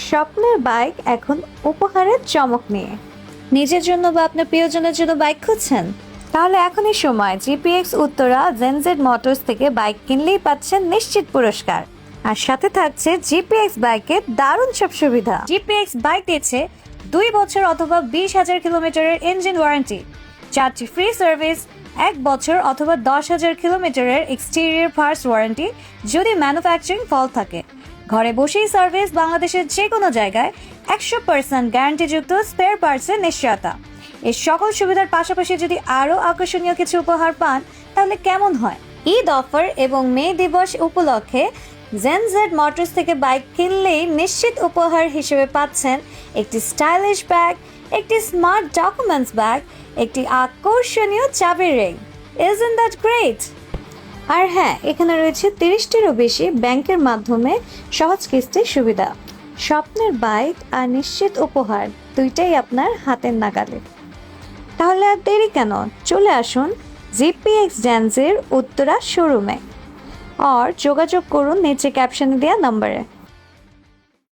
স্বপ্নের বাইক এখন উপহারের চমক নিয়ে। নিজের জন্য বা আপনার প্রিয়জনের জন্য বাইক খুঁজছেন? তাহলে এখনই সময় জিপিএক্স উত্তরা জেনজেড মোটরস থেকে বাইক কিনলেই পাচ্ছেন নিশ্চিত পুরস্কার। আর সাথে থাকছে জিপিএক্স বাইকের দারুণ সব সুবিধা। জিপিএক্স বাইক দিচ্ছে 2 বছর অথবা 20,000 কিলোমিটারের ইঞ্জিন ওয়ারেন্টি, 4টি ফ্রি সার্ভিস, 1 বছর অথবা 10,000 কিলোমিটারের এক্সটেরিয়র পার্টস ওয়ারেন্টি যদি ম্যানুফ্যাকচারিং ফল্ট থাকে। ঘরে বসেই সার্ভিস, বাংলাদেশের যে কোনো জায়গায় 100% গ্যারান্টিযুক্ত স্পেয়ার পার্টসের নিশ্চয়তা। এই সকল সুবিধার পাশাপাশি যদি আরও আকর্ষণীয় কিছু উপহার পান তাহলে কেমন হয়? ঈদ অফার এবং মে দিবস উপলক্ষে জেনজেড মোটরস থেকে বাইক কিনলেই নিশ্চিত উপহার হিসেবে পাচ্ছেন একটি স্টাইলিশ ব্যাগ, একটি স্মার্ট ডকুমেন্টস ব্যাগ, একটি আকর্ষণীয় চাবির রিং। Isn't that great? আর হ্যাঁ, এখানে রয়েছে 30টিরও বেশি ব্যাংকের মাধ্যমে সহজ কিস্তির সুবিধা। স্বপ্নের বাইক আর নিশ্চিত উপহার দুইটাই আপনার হাতের নাগালে। তাহলে আর দেরি কেন, চলে আসুন জিপিএক্স জেনজের উত্তরা শোরুমে আর যোগাযোগ করুন নিচে ক্যাপশনে দেওয়া নম্বরে।